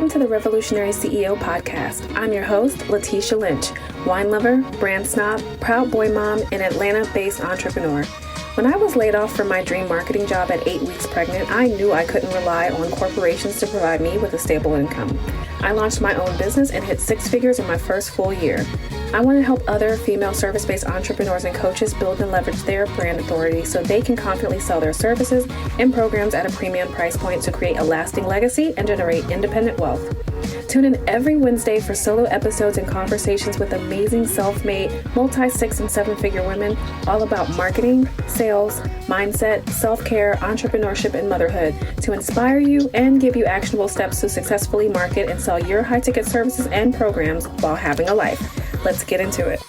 Welcome to the Revolutionary CEO podcast. I'm your host, Letitia Lynch, wine lover, brand snob, proud boy mom, and Atlanta-based entrepreneur. When I was laid off from my dream marketing job at 8 weeks pregnant, I knew I couldn't rely on corporations to provide me with a stable income. I launched my own business and hit six figures in my first full year. I want to help other female service-based entrepreneurs and coaches build and leverage their brand authority so they can confidently sell their services and programs at a premium price point to create a lasting legacy and generate independent wealth. Tune in every Wednesday for solo episodes and conversations with amazing self-made, multi-six and seven-figure women all about marketing, sales, mindset, self-care, entrepreneurship, and motherhood to inspire you and give you actionable steps to successfully market and sell your high-ticket services and programs while having a life. Let's get into it.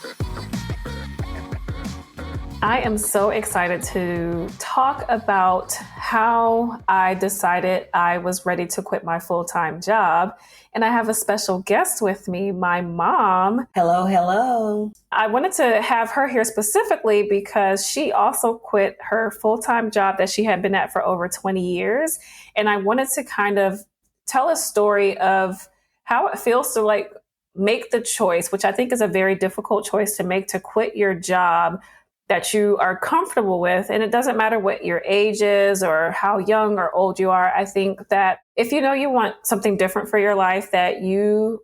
I am so excited to talk about how I decided I was ready to quit my full-time job. And I have a special guest with me, my mom. Hello, hello. I wanted to have her here specifically because she also quit her full-time job that she had been at for over 20 years. And I wanted to kind of tell a story of how it feels to make the choice, which I think is a very difficult choice to make, to quit your job that you are comfortable with. And it doesn't matter what your age is or how young or old you are. I think that if you know you want something different for your life, that you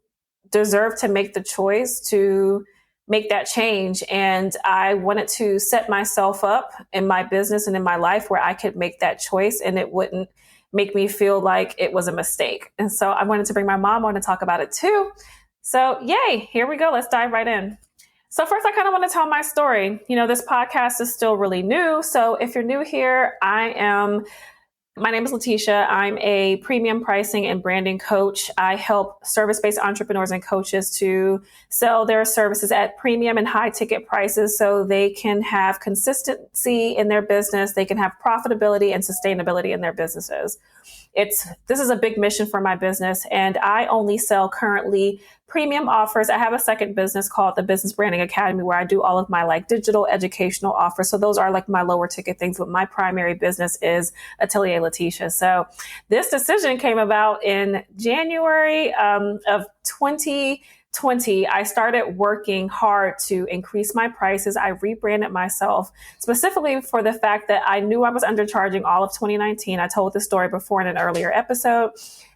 deserve to make the choice to make that change. And I wanted to set myself up in my business and in my life where I could make that choice and it wouldn't make me feel like it was a mistake. And so I wanted to bring my mom on to talk about it too. So yay, here we go. Let's dive right in. So first, I kind of want to tell my story. You know, this podcast is still really new. So if you're new here, my name is Letitia. I'm a premium pricing and branding coach. I help service-based entrepreneurs and coaches to sell their services at premium and high ticket prices so they can have consistency in their business. They can have profitability and sustainability in their businesses. This is a big mission for my business, and I only sell currently premium offers. I have a second business called the Business Branding Academy where I do all of my digital educational offers. So those are my lower ticket things, but my primary business is Atelier Letitia. So this decision came about in January of 2020. I started working hard to increase my prices. I rebranded myself specifically for the fact that I knew I was undercharging all of 2019. I told this story before in an earlier episode.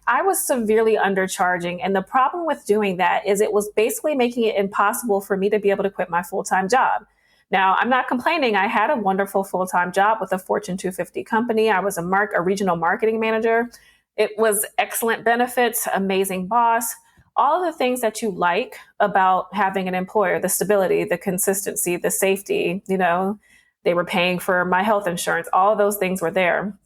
I was severely undercharging. And the problem with doing that is it was basically making it impossible for me to be able to quit my full-time job. Now, I'm not complaining. I had a wonderful full-time job with a Fortune 250 company. I was a regional marketing manager. It was excellent benefits, amazing boss, all of the things that you like about having an employer, the stability, the consistency, the safety. You know, they were paying for my health insurance. All of those things were there.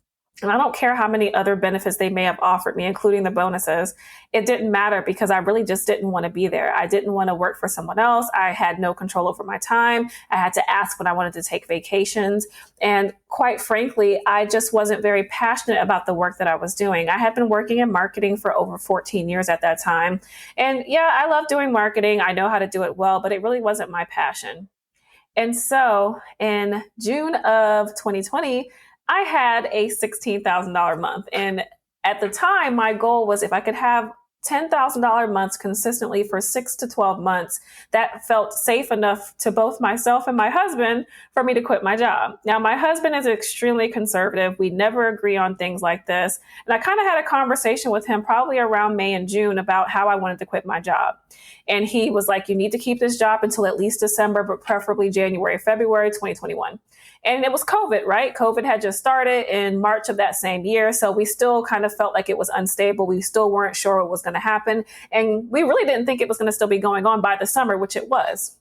And I don't care how many other benefits they may have offered me, including the bonuses. It didn't matter because I really just didn't want to be there. I didn't want to work for someone else. I had no control over my time. I had to ask when I wanted to take vacations. And quite frankly, I just wasn't very passionate about the work that I was doing. I had been working in marketing for over 14 years at that time. And yeah, I love doing marketing. I know how to do it well, but it really wasn't my passion. And so in June of 2020, I had a $16,000 month. And at the time, my goal was if I could have $10,000 months consistently for 6 to 12 months, that felt safe enough to both myself and my husband for me to quit my job. Now, my husband is extremely conservative. We never agree on things like this. And I kind of had a conversation with him probably around May and June about how I wanted to quit my job. And he was like, you need to keep this job until at least December, but preferably January, February 2021. And it was COVID, right? COVID had just started in March of that same year. So we still kind of felt like it was unstable. We still weren't sure what was going to happen. And we really didn't think it was going to still be going on by the summer, which it was.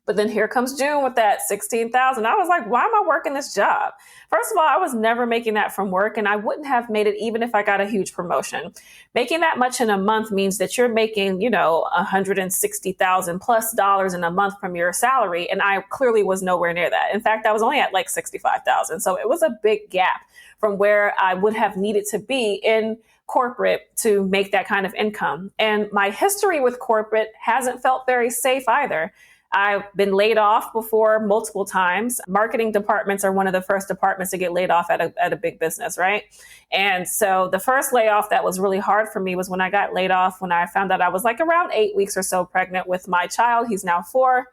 But then here comes June with that $16,000. I was like, why am I working this job? First of all, I was never making that from work, and I wouldn't have made it even if I got a huge promotion. Making that much in a month means that you're making, $160,000 plus in a month from your salary. And I clearly was nowhere near that. In fact, I was only at $65,000. So it was a big gap from where I would have needed to be in corporate to make that kind of income. And my history with corporate hasn't felt very safe either. I've been laid off before multiple times. Marketing departments are one of the first departments to get laid off at a big business, right? And so the first layoff that was really hard for me was when I got laid off, when I found out I was like around 8 weeks or so pregnant with my child. He's now 4.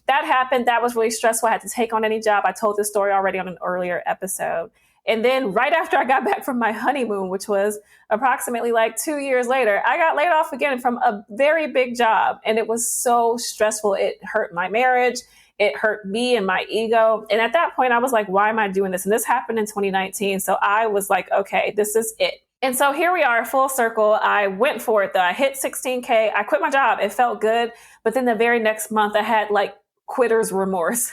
That happened. That was really stressful. I had to take on any job. I told this story already on an earlier episode. And then right after I got back from my honeymoon, which was approximately like 2 years later, I got laid off again from a very big job. And it was so stressful. It hurt my marriage. It hurt me and my ego. And at that point, I was like, why am I doing this? And this happened in 2019. So I was like, okay, this is it. And so here we are, full circle. I went for it though. I hit 16K. I quit my job. It felt good. But then the very next month, I had like quitter's remorse.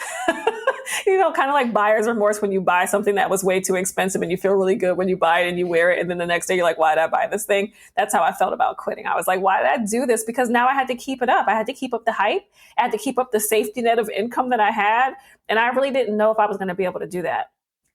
Kind of like buyer's remorse when you buy something that was way too expensive and you feel really good when you buy it and you wear it. And then the next day you're like, why did I buy this thing? That's how I felt about quitting. I was like, why did I do this? Because now I had to keep it up. I had to keep up the hype. I had to keep up the safety net of income that I had. And I really didn't know if I was going to be able to do that.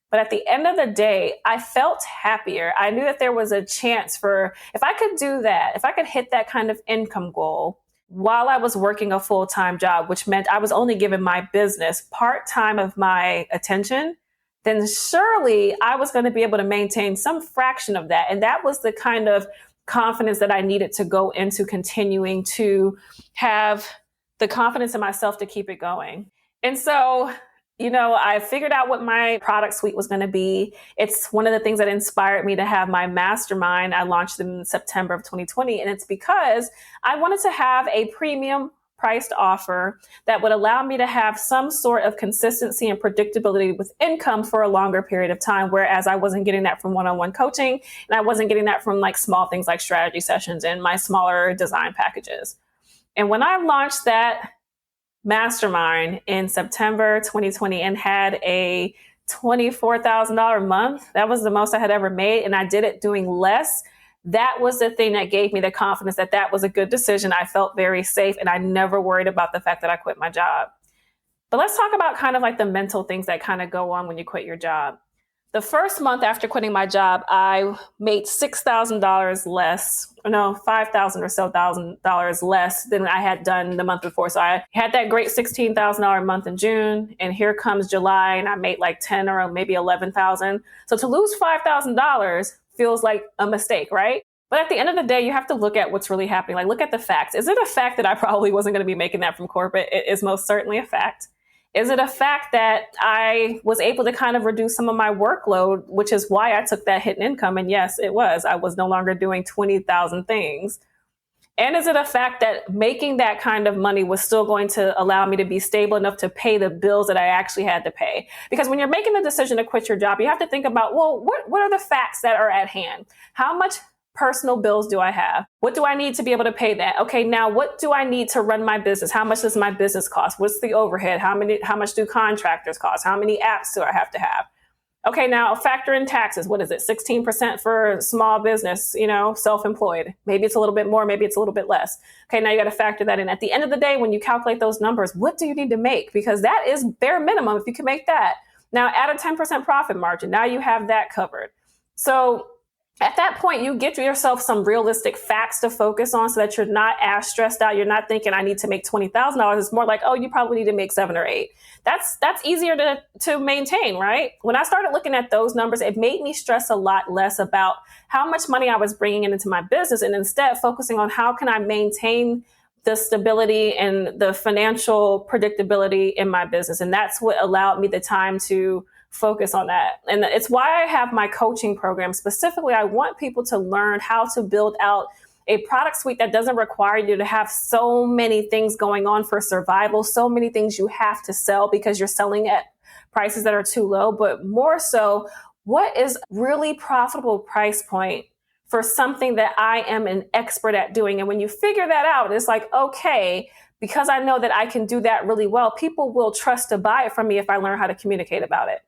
But at the end of the day, I felt happier. I knew that there was a chance for, if I could do that, if I could hit that kind of income goal, while I was working a full-time job, which meant I was only giving my business part-time of my attention, then surely I was going to be able to maintain some fraction of that. And that was the kind of confidence that I needed to go into continuing to have the confidence in myself to keep it going. And so, I figured out what my product suite was going to be. It's one of the things that inspired me to have my mastermind. I launched in September of 2020. And it's because I wanted to have a premium priced offer that would allow me to have some sort of consistency and predictability with income for a longer period of time. Whereas I wasn't getting that from one-on-one coaching. And I wasn't getting that from like small things like strategy sessions and my smaller design packages. And when I launched that mastermind in September 2020 and had a $24,000 month. That was the most I had ever made. And I did it doing less. That was the thing that gave me the confidence that that was a good decision. I felt very safe and I never worried about the fact that I quit my job. But let's talk about kind of like the mental things that kind of go on when you quit your job. The first month after quitting my job, I made $6,000 less, $5,000 or so $1,000 less than I had done the month before. So I had that great $16,000 month in June, and here comes July, and I made like 10 or maybe 11,000. So to lose $5,000 feels like a mistake, right? But at the end of the day, you have to look at what's really happening. Like, look at the facts. Is it a fact that I probably wasn't going to be making that from corporate? It is most certainly a fact. Is it a fact that I was able to kind of reduce some of my workload, which is why I took that hit in income? And yes, it was. I was no longer doing 20,000 things. And is it a fact that making that kind of money was still going to allow me to be stable enough to pay the bills that I actually had to pay? Because when you're making the decision to quit your job, you have to think about, well, what are the facts that are at hand? How much personal bills do I have? What do I need to be able to pay that? Okay, now what do I need to run my business? How much does my business cost? What's the overhead? How much do contractors cost? How many apps do I have to have? Okay, now factor in taxes. What is it? 16% for small business, self-employed. Maybe it's a little bit more, maybe it's a little bit less. Okay, now you got to factor that in. At the end of the day, when you calculate those numbers, what do you need to make? Because that is bare minimum if you can make that. Now add a 10% profit margin. Now you have that covered. So at that point, you get yourself some realistic facts to focus on so that you're not as stressed out. You're not thinking, I need to make $20,000. It's more like, oh, you probably need to make 7 or 8. That's easier to maintain, right? When I started looking at those numbers, it made me stress a lot less about how much money I was bringing into my business, and instead focusing on how can I maintain the stability and the financial predictability in my business. And that's what allowed me the time to focus on that. And it's why I have my coaching program. Specifically, I want people to learn how to build out a product suite that doesn't require you to have so many things going on for survival, so many things you have to sell because you're selling at prices that are too low, but more so, what is really profitable price point for something that I am an expert at doing? And when you figure that out, it's like, okay, because I know that I can do that really well, people will trust to buy it from me if I learn how to communicate about it.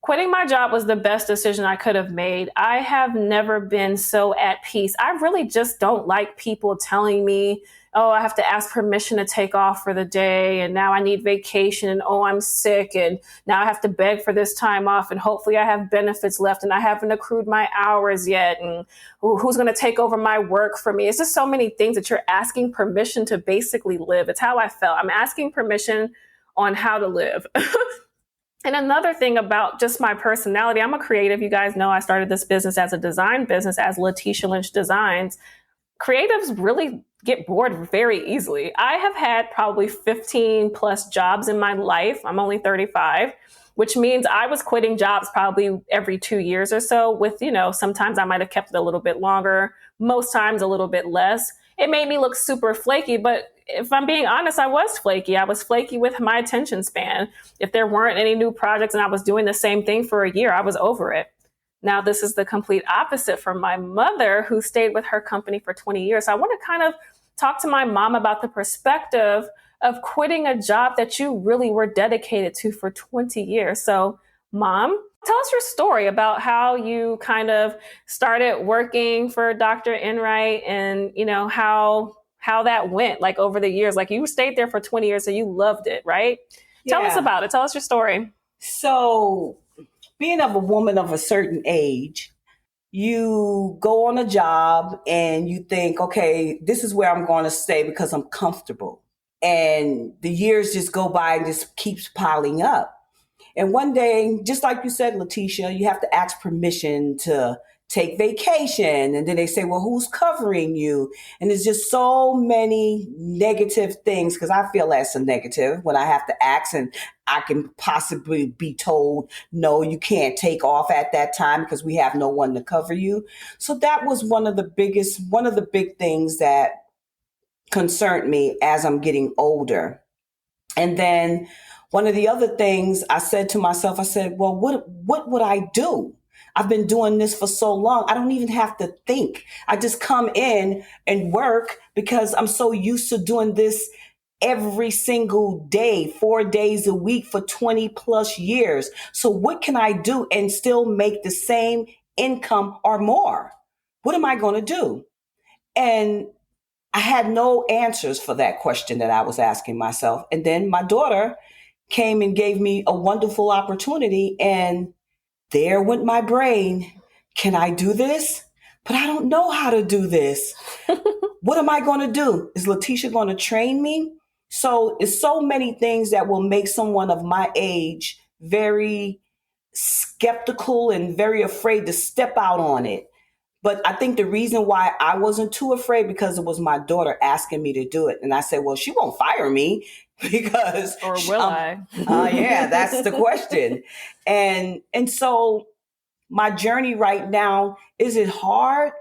Quitting my job was the best decision I could have made. I have never been so at peace. I really just don't like people telling me, oh, I have to ask permission to take off for the day, and now I need vacation, and oh, I'm sick, and now I have to beg for this time off, and hopefully I have benefits left, and I haven't accrued my hours yet, and who's going to take over my work for me? It's just so many things that you're asking permission to basically live. It's how I felt. I'm asking permission on how to live. And another thing about just my personality, I'm a creative. You guys know I started this business as a design business as Letitia Lynch Designs. Creatives really get bored very easily. I have had probably 15 plus jobs in my life. I'm only 35, which means I was quitting jobs probably every 2 years or so with, sometimes I might have kept it a little bit longer, most times a little bit less. It made me look super flaky, but if I'm being honest, I was flaky. I was flaky with my attention span. If there weren't any new projects and I was doing the same thing for a year, I was over it. Now, this is the complete opposite for my mother, who stayed with her company for 20 years. So I want to kind of talk to my mom about the perspective of quitting a job that you really were dedicated to for 20 years. So, Mom, tell us your story about how you kind of started working for Dr. Enright and, how that went like over the years. Like you stayed there for 20 years, so you loved it, right? Yeah. Tell us about it. Tell us your story. So being of a woman of a certain age, you go on a job and you think, okay, this is where I'm going to stay because I'm comfortable. And the years just go by and just keeps piling up. And one day, just like you said, Letitia, you have to ask permission to take vacation. And then they say, well, who's covering you? And there's just so many negative things, because I feel that's a negative when I have to ask and I can possibly be told, no, you can't take off at that time because we have no one to cover you. So that was one of the big things that concerned me as I'm getting older. And then one of the other things I said to myself, I said, well, what would I do? I've been doing this for so long. I don't even have to think. I just come in and work because I'm so used to doing this every single day, 4 days a week for 20 plus years. So what can I do and still make the same income or more? What am I going to do? And I had no answers for that question that I was asking myself. And then my daughter came and gave me a wonderful opportunity, and there went my brain. Can I do this? But I don't know how to do this. What am I going to do? Is Letitia going to train me? So it's so many things that will make someone of my age very skeptical and very afraid to step out on it. But I think the reason why I wasn't too afraid, because it was my daughter asking me to do it. And I said, well, she won't fire me because... Or will I? Yeah, that's the question. And so my journey right now, is it hard?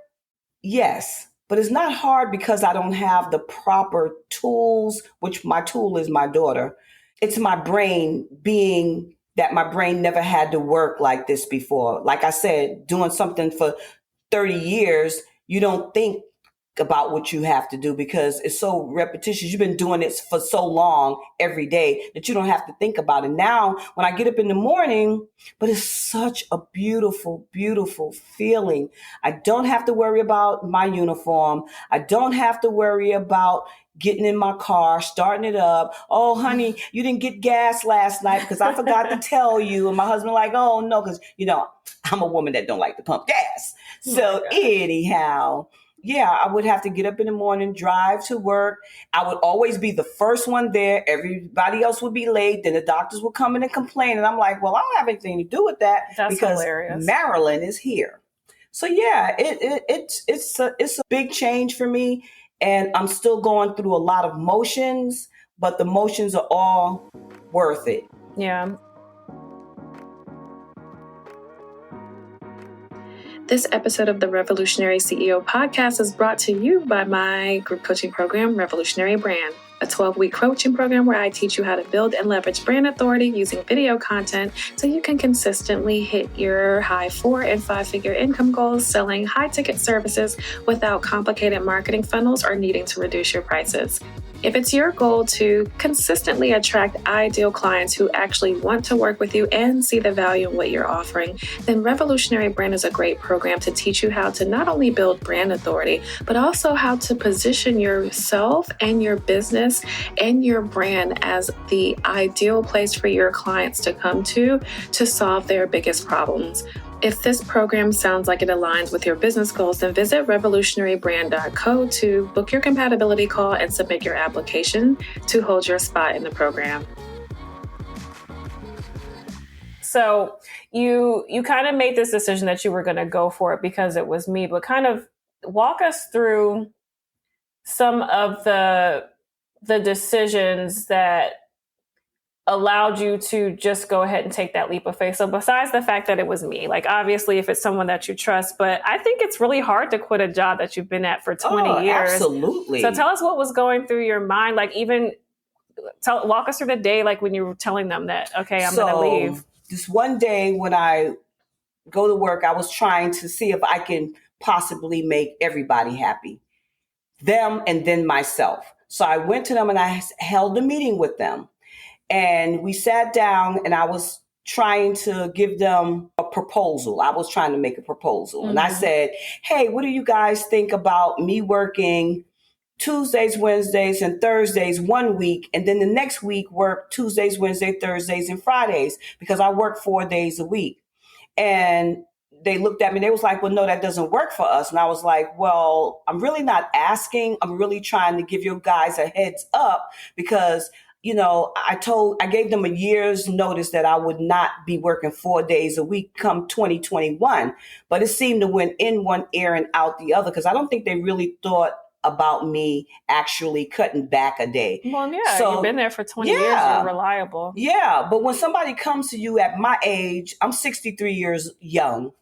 Yes. But it's not hard because I don't have the proper tools, which my tool is my daughter. It's my brain being that my brain never had to work like this before. Like I said, doing something for 30 years, you don't think about what you have to do because it's so repetitious. You've been doing it for so long every day that you don't have to think about it. Now, when I get up in the morning, but it's such a beautiful, beautiful feeling. I don't have to worry about my uniform. I don't have to worry about getting in my car, starting it up. Oh, honey, you didn't get gas last night because I forgot to tell you. And my husband like, oh, no, because, I'm a woman that don't like to pump gas. So anyhow, yeah, I would have to get up in the morning, drive to work. I would always be the first one there. Everybody else would be late. Then the doctors would come in and complain. And I'm like, well, I don't have anything to do with that. That's because hilarious. Marilyn is here. So yeah, it's a big change for me. And I'm still going through a lot of motions, but the motions are all worth it. Yeah. This episode of the Revolutionary CEO podcast is brought to you by my group coaching program, Revolutionary Brand, a 12-week coaching program where I teach you how to build and leverage brand authority using video content so you can consistently hit your high 4- and 5-figure income goals selling high-ticket services without complicated marketing funnels or needing to reduce your prices. If it's your goal to consistently attract ideal clients who actually want to work with you and see the value in what you're offering, then Revolutionary Brand is a great program to teach you how to not only build brand authority, but also how to position yourself and your business and your brand as the ideal place for your clients to come to solve their biggest problems. If this program sounds like it aligns with your business goals, then visit revolutionarybrand.co to book your compatibility call and submit your application to hold your spot in the program. So you kind of made this decision that you were going to go for it because it was me, but kind of walk us through some of the decisions that allowed you to just go ahead and take that leap of faith. So besides the fact that it was me, like obviously if it's someone that you trust, but I think it's really hard to quit a job that you've been at for 20 years. Absolutely. So tell us what was going through your mind. Like even walk us through the day, like when you were telling them that, okay, I'm going to leave. This one day when I go to work, I was trying to see if I can possibly make everybody happy, them and then myself. So I went to them and I held a meeting with them. And we sat down and I was trying to give them a proposal. I was trying to make a proposal. Mm-hmm. And I said, hey, what do you guys think about me working Tuesdays, Wednesdays, and Thursdays 1 week, and then the next week work Tuesdays, Wednesdays, Thursdays, and Fridays, because I work 4 days a week. And they looked at me, they was like, well, no, that doesn't work for us. And I was like, well, I'm really not asking. I'm really trying to give you guys a heads up because I gave them a year's notice that I would not be working 4 days a week come 2021. But it seemed to went in one ear and out the other because I don't think they really thought about me actually cutting back a day. Well, yeah, so, you've been there for 20 years. You're reliable. Yeah, but when somebody comes to you at my age, I'm 63 years young,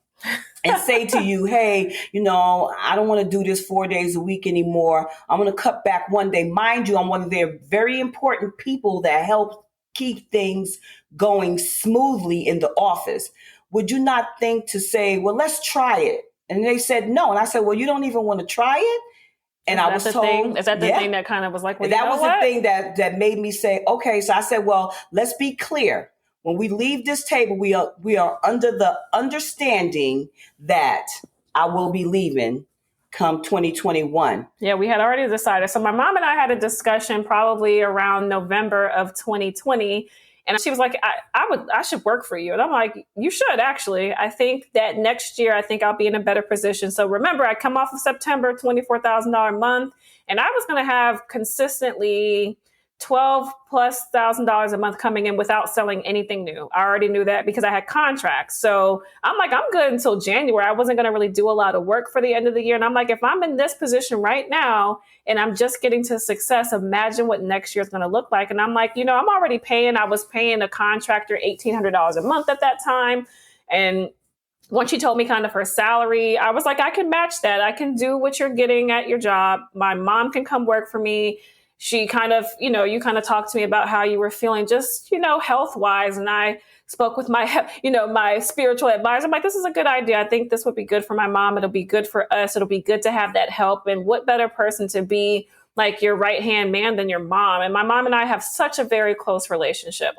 and say to you, hey, I don't want to do this 4 days a week anymore. I'm going to cut back one day. Mind you, I'm one of their very important people that help keep things going smoothly in the office. Would you not think to say, well, let's try it? And they said no. And I said, well, you don't even want to try it? And I was told, is that the thing that kind of was like, well, that was the thing that made me say, okay. So I said, well, let's be clear. When we leave this table, we are under the understanding that I will be leaving come 2021. Yeah, we had already decided. So my mom and I had a discussion probably around November of 2020. And she was like, I should work for you. And I'm like, you should actually. I think that next year, I think I'll be in a better position. So remember, I come off of September, $24,000 a month, and I was going to have consistently $12,000+ a month coming in without selling anything new. I already knew that because I had contracts. So I'm like, I'm good until January. I wasn't going to really do a lot of work for the end of the year. And I'm like, if I'm in this position right now and I'm just getting to success, imagine what next year is going to look like. And I'm like, I'm already I was paying a contractor $1,800 a month at that time. And once she told me kind of her salary, I was like, I can match that. I can do what you're getting at your job. My mom can come work for me. She kind of, you kind of talked to me about how you were feeling just, health wise. And I spoke with my, my spiritual advisor. I'm like, this is a good idea. I think this would be good for my mom. It'll be good for us. It'll be good to have that help. And what better person to be like your right hand man than your mom? And my mom and I have such a very close relationship,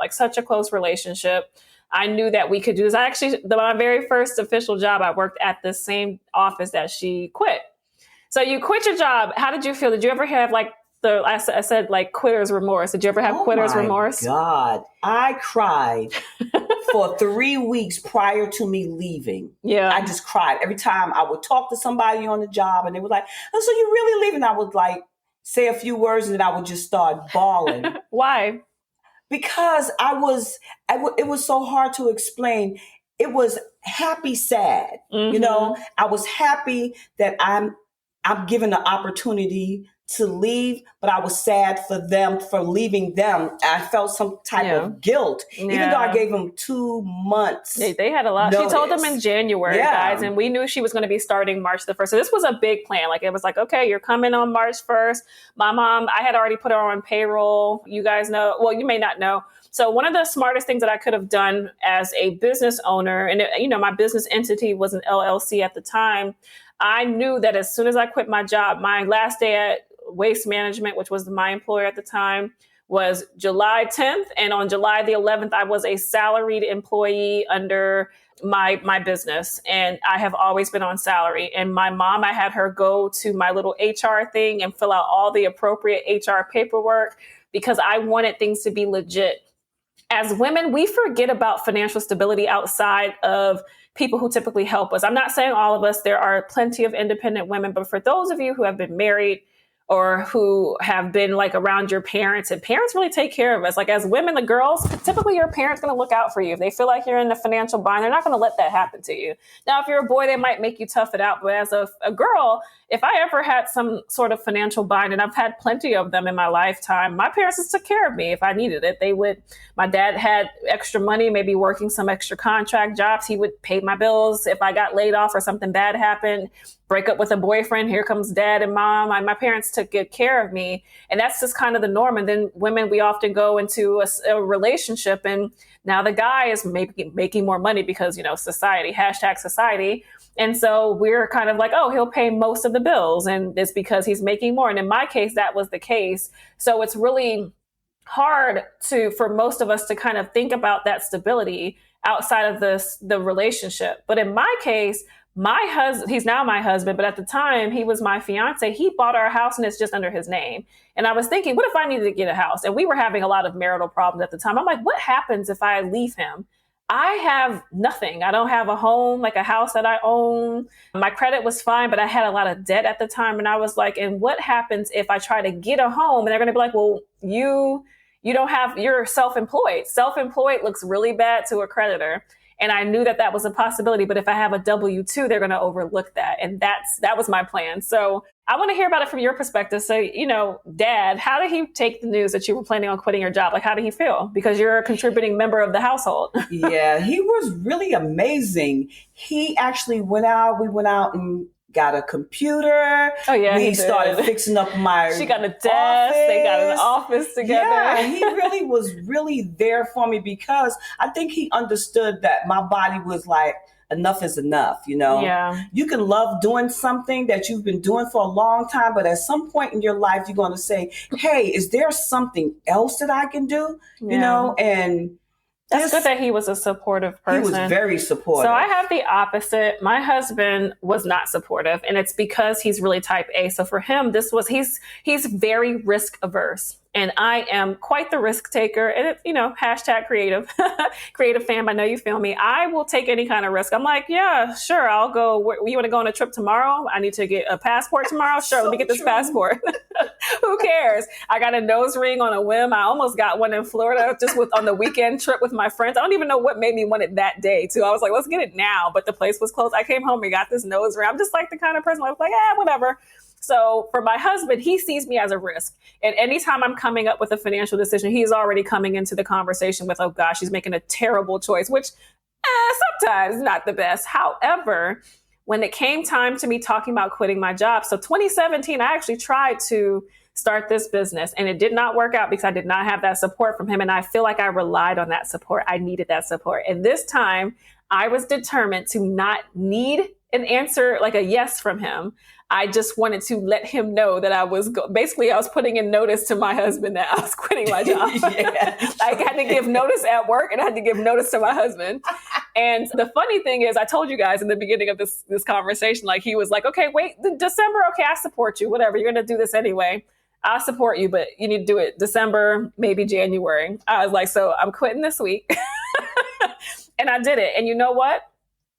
I knew that we could do this. My very first official job, I worked at the same office that she quit. So you quit your job. How did you feel? Did you ever have I said quitter's remorse. Did you ever have quitter's remorse? God, I cried for 3 weeks prior to me leaving. Yeah. I just cried. Every time I would talk to somebody on the job and they were like, oh, so you're really leaving? I would say a few words and then I would just start bawling. Why? Because it was so hard to explain. It was happy, sad. Mm-hmm. I was happy that I'm given the opportunity to leave, but I was sad for leaving them. I felt some type of guilt, even though I gave them 2 months. They had a lot. Notice. She told them in January, guys, and we knew she was going to be starting March the 1st. So this was a big plan. It was like, okay, you're coming on March 1st. My mom, I had already put her on payroll. You guys know, well, you may not know. So one of the smartest things that I could have done as a business owner, and my business entity was an LLC at the time, I knew that as soon as I quit my job, my last day at Waste Management, which was my employer at the time, was July 10th. And on July the 11th, I was a salaried employee under my business. And I have always been on salary. And my mom, I had her go to my little HR thing and fill out all the appropriate HR paperwork because I wanted things to be legit. As women, we forget about financial stability outside of people who typically help us. I'm not saying all of us, there are plenty of independent women, but for those of you who have been married or who have been like around your parents, and parents really take care of us. Like as women, the girls, typically your parents going to look out for you. If they feel like you're in a financial bind, they're not going to let that happen to you. Now, if you're a boy, they might make you tough it out. But as a girl, if I ever had some sort of financial bind, and I've had plenty of them in my lifetime, my parents just took care of me if I needed it. My dad had extra money, maybe working some extra contract jobs. He would pay my bills. If I got laid off or something bad happened, break up with a boyfriend, here comes dad and mom. My parents took good care of me. And that's just kind of the norm. And then women, we often go into a relationship and now the guy is making more money because, society, #society. And so we're kind of like, oh, he'll pay most of the bills. And it's because he's making more. And in my case, that was the case. So it's really hard for most of us to kind of think about that stability outside of the relationship. But in my case, my husband, he's now my husband, but at the time he was my fiance. He bought our house and it's just under his name. And I was thinking, what if I needed to get a house? And we were having a lot of marital problems at the time. I'm like, what happens if I leave him? I have nothing. I don't have a home, like a house that I own. My credit was fine, but I had a lot of debt at the time. And I was like, and what happens if I try to get a home? And they're going to be like, well, you're self-employed. Self-employed looks really bad to a creditor. And I knew that was a possibility. But if I have a W-2, they're going to overlook that. And that was my plan. So I want to hear about it from your perspective. So, Dad, how did he take the news that you were planning on quitting your job? Like, how did he feel? Because you're a contributing member of the household. Yeah, he was really amazing. He actually we went out and got a computer. Oh, yeah. We started fixing up She got a desk. They got an office together. Yeah, he really was really there for me because I think he understood that my body was like, enough is enough, Yeah. You can love doing something that you've been doing for a long time, but at some point in your life, you're going to say, hey, is there something else that I can do? Yeah. And that's good that he was a supportive person. He was very supportive. So I have the opposite. My husband was not supportive, and it's because he's really type A. So for him, he's very risk averse. And I am quite the risk taker. And it's, #creative, creative fam. I know you feel me. I will take any kind of risk. I'm like, yeah, sure. I'll go. You want to go on a trip tomorrow? I need to get a passport tomorrow. Sure. Let me get this passport. Who cares? I got a nose ring on a whim. I almost got one in Florida just on the weekend trip with my friends. I don't even know what made me want it that day too. I was like, let's get it now. But the place was closed. I came home and got this nose ring. I'm just like the kind of person I was like, whatever. So for my husband, he sees me as a risk. And anytime I'm coming up with a financial decision, he's already coming into the conversation with, oh gosh, he's making a terrible choice, which sometimes not the best. However, when it came time to me talking about quitting my job, so 2017, I actually tried to start this business and it did not work out because I did not have that support from him. And I feel like I relied on that support. I needed that support. And this time I was determined to not need an answer, like a yes from him. I just wanted to let him know that I was putting in notice to my husband that I was quitting my job. I had to give notice at work and I had to give notice to my husband. And the funny thing is, I told you guys in the beginning of this conversation, like he was like, okay, wait, December. Okay, I support you. Whatever. You're going to do this anyway. I'll support you, but you need to do it December, maybe January. I was like, so I'm quitting this week. And I did it. And you know what?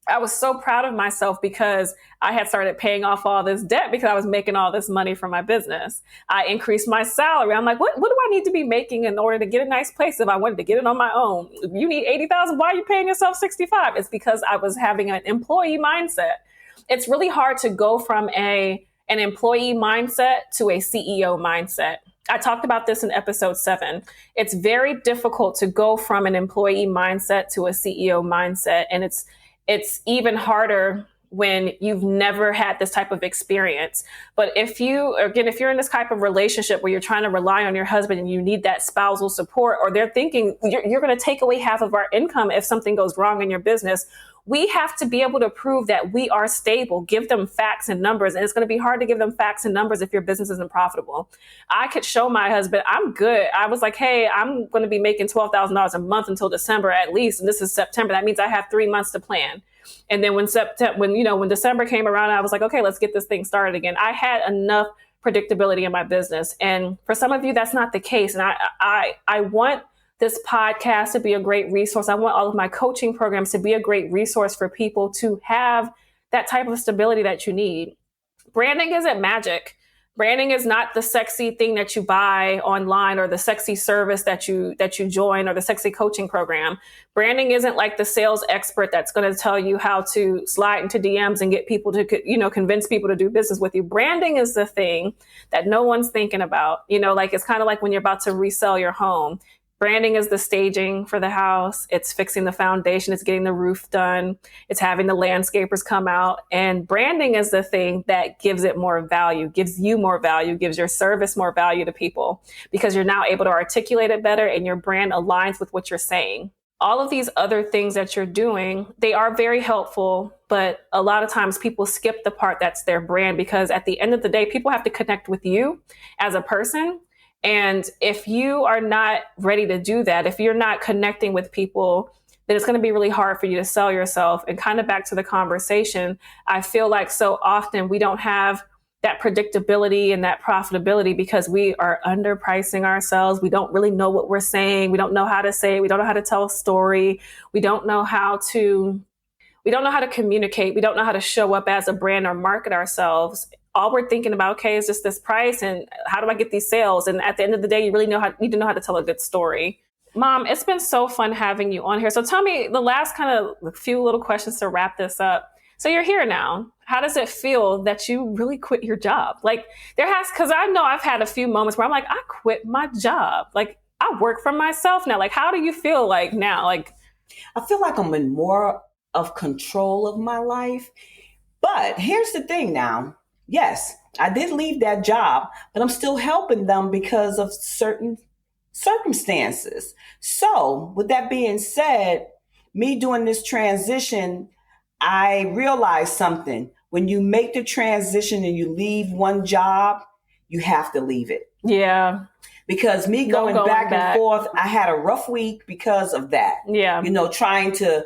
I was so proud of myself because I had started paying off all this debt because I was making all this money from my business. I increased my salary. I'm like, what do I need to be making in order to get a nice place if I wanted to get it on my own? You need $80,000. Why are you paying yourself $65,000? It's because I was having an employee mindset. It's really hard to go from an employee mindset to a CEO mindset. I talked about this in episode 7. It's very difficult to go from an employee mindset to a CEO mindset. And it's even harder when you've never had this type of experience. But if you're in this type of relationship where you're trying to rely on your husband and you need that spousal support, or they're thinking you're going to take away half of our income if something goes wrong in your business, we have to be able to prove that we are stable, give them facts and numbers. And it's going to be hard to give them facts and numbers if your business isn't profitable. I could show my husband, I'm good. I was like, hey, I'm going to be making $12,000 a month until December at least. And this is September. That means I have 3 months to plan. And then when December came around, I was like, okay, let's get this thing started again. I had enough predictability in my business. And for some of you, that's not the case. And I want this podcast to be a great resource. I want all of my coaching programs to be a great resource for people to have that type of stability that you need. Branding isn't magic. Branding is not the sexy thing that you buy online or the sexy service that you join or the sexy coaching program. Branding isn't like the sales expert that's going to tell you how to slide into DMs and get people to, convince people to do business with you. Branding is the thing that no one's thinking about. It's kind of like when you're about to resell your home. Branding is the staging for the house. It's fixing the foundation. It's getting the roof done. It's having the landscapers come out. And branding is the thing that gives it more value, gives you more value, gives your service more value to people because you're now able to articulate it better and your brand aligns with what you're saying. All of these other things that you're doing, they are very helpful, but a lot of times people skip the part that's their brand because at the end of the day, people have to connect with you as a person. And if you are not ready to do that, if you're not connecting with people, then it's going to be really hard for you to sell yourself. And kind of back to the conversation, I feel like so often we don't have that predictability and that profitability because we are underpricing ourselves. We don't really know what we're saying. We don't know how to say it. We don't know how to tell a story. We don't know how to communicate. We don't know how to show up as a brand or market ourselves. All we're thinking about, okay, is just this price and how do I get these sales? And at the end of the day, you really need to know how to tell a good story. Mom, it's been so fun having you on here. So tell me the last kind of few little questions to wrap this up. So you're here now. How does it feel that you really quit your job? Because I know I've had a few moments where I'm like, I quit my job. Like I work for myself now. Like, how do you feel like now? Like, I feel like I'm in more of control of my life. But here's the thing now. Yes, I did leave that job, but I'm still helping them because of certain circumstances. So with that being said, me doing this transition, I realized something. When you make the transition and you leave one job, you have to leave it. Yeah. Because me going back and forth, I had a rough week because of that. Yeah. Trying to,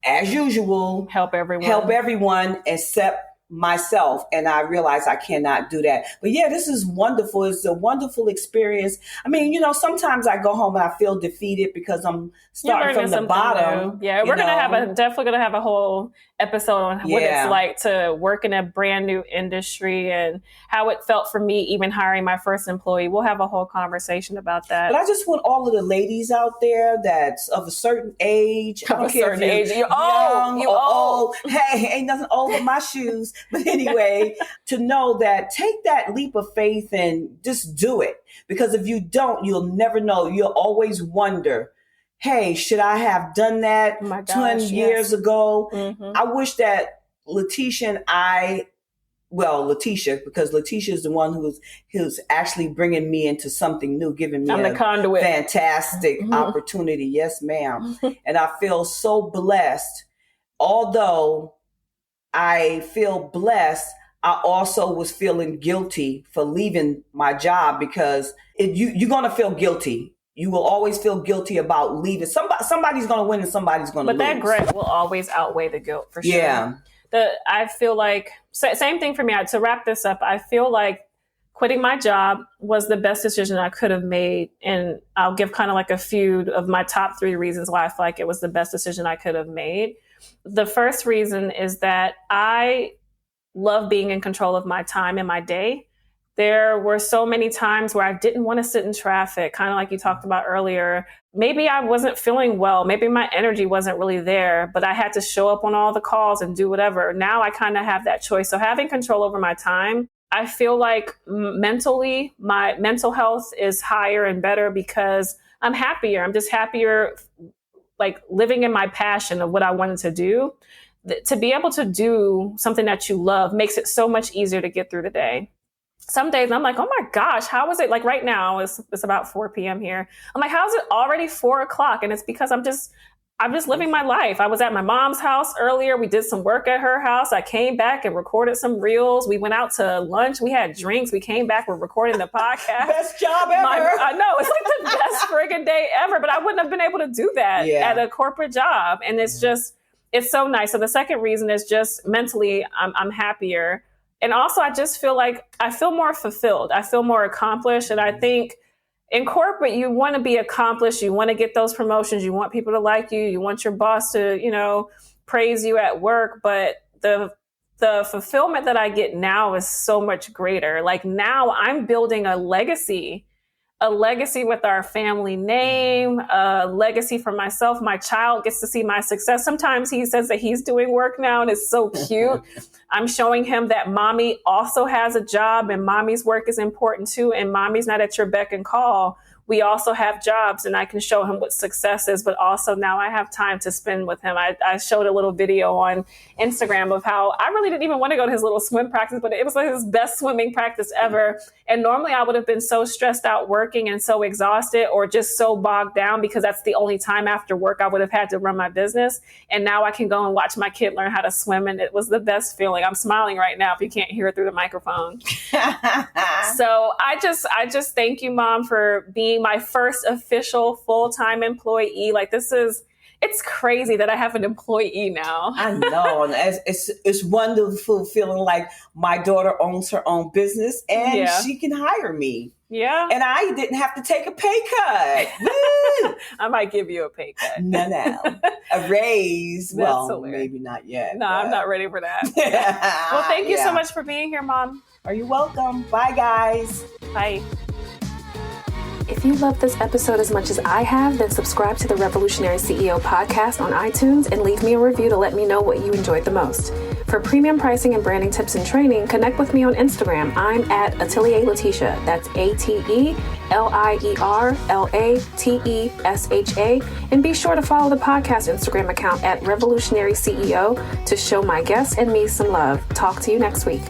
as usual, help everyone except myself. And I realized I cannot do that. But yeah, this is wonderful. It's a wonderful experience. I mean, sometimes I go home and I feel defeated because I'm starting from the bottom. New. Yeah, we're definitely gonna have a whole episode on what it's like to work in a brand new industry and how it felt for me even hiring my first employee. We'll have a whole conversation about that. But I just want all of the ladies out there that's of a certain age. I don't care if you're young or old. Hey, ain't nothing old but my shoes. But anyway, to know that take that leap of faith and just do it. Because if you don't, you'll never know. You'll always wonder, hey, should I have done that 20 years ago? Mm-hmm. I wish that Letitia and Letitia, because Letitia is the one who's actually bringing me into something new, giving me the conduit. Fantastic opportunity. Yes, ma'am. And I feel so blessed. Although I feel blessed, I also was feeling guilty for leaving my job because you're going to feel guilty. You will always feel guilty about leaving. Somebody's going to win and somebody's going to lose. But that grit will always outweigh the guilt for sure. Yeah. I feel like, same thing for me. To wrap this up, I feel like quitting my job was the best decision I could have made. And I'll give kind of like a few of my top 3 reasons why I feel like it was the best decision I could have made. The first reason is that I love being in control of my time and my day. There were so many times where I didn't want to sit in traffic, kind of like you talked about earlier. Maybe I wasn't feeling well. Maybe my energy wasn't really there, but I had to show up on all the calls and do whatever. Now I kind of have that choice. So having control over my time, I feel like mentally, my mental health is higher and better because I'm happier. I'm just happier, like living in my passion of what I wanted to do. to be able to do something that you love makes it so much easier to get through the day. Some days I'm like, oh my gosh, how is it? Like right now, it's about 4 p.m. here. I'm like, how is it already 4 o'clock? And it's because I'm just living my life. I was at my mom's house earlier. We did some work at her house. I came back and recorded some reels. We went out to lunch. We had drinks. We came back. We're recording the podcast. Best job ever. I know. It's like the best friggin' day ever, but I wouldn't have been able to do that at a corporate job. And it's it's so nice. So the second reason is just mentally, I'm happier. And also I just feel like I feel more fulfilled. I feel more accomplished. And I think in corporate, you want to be accomplished. You want to get those promotions. You want people to like you. You want your boss to, praise you at work. But the fulfillment that I get now is so much greater. Like now I'm building a legacy with our family name, a legacy for myself. My child gets to see my success. Sometimes he says that he's doing work now, and it's so cute. I'm showing him that mommy also has a job and mommy's work is important too. And mommy's not at your beck and call. We also have jobs, and I can show him what success is, but also now I have time to spend with him. I showed a little video on Instagram of how I really didn't even want to go to his little swim practice, but it was like his best swimming practice ever. And normally I would have been so stressed out working and so exhausted or just so bogged down because that's the only time after work I would have had to run my business. And now I can go and watch my kid learn how to swim. And it was the best feeling. I'm smiling right now if you can't hear it through the microphone. So I just thank you, Mom, for being my first official full-time employee. Like it's crazy that I have an employee now. I know. And it's wonderful feeling like my daughter owns her own business and she can hire me. Yeah. And I didn't have to take a pay cut. I might give you a pay cut. No. A raise. That's well, hilarious. Maybe not yet. No, I'm not ready for that. Well, thank you so much for being here, Mom. Are you welcome? Bye, guys. Bye. If you love this episode as much as I have, then subscribe to the Revolutionary CEO podcast on iTunes and leave me a review to let me know what you enjoyed the most. For premium pricing and branding tips and training, connect with me on Instagram. I'm at Atelier Letitia. That's ATELIERLATESHA. And be sure to follow the podcast Instagram account at Revolutionary CEO to show my guests and me some love. Talk to you next week.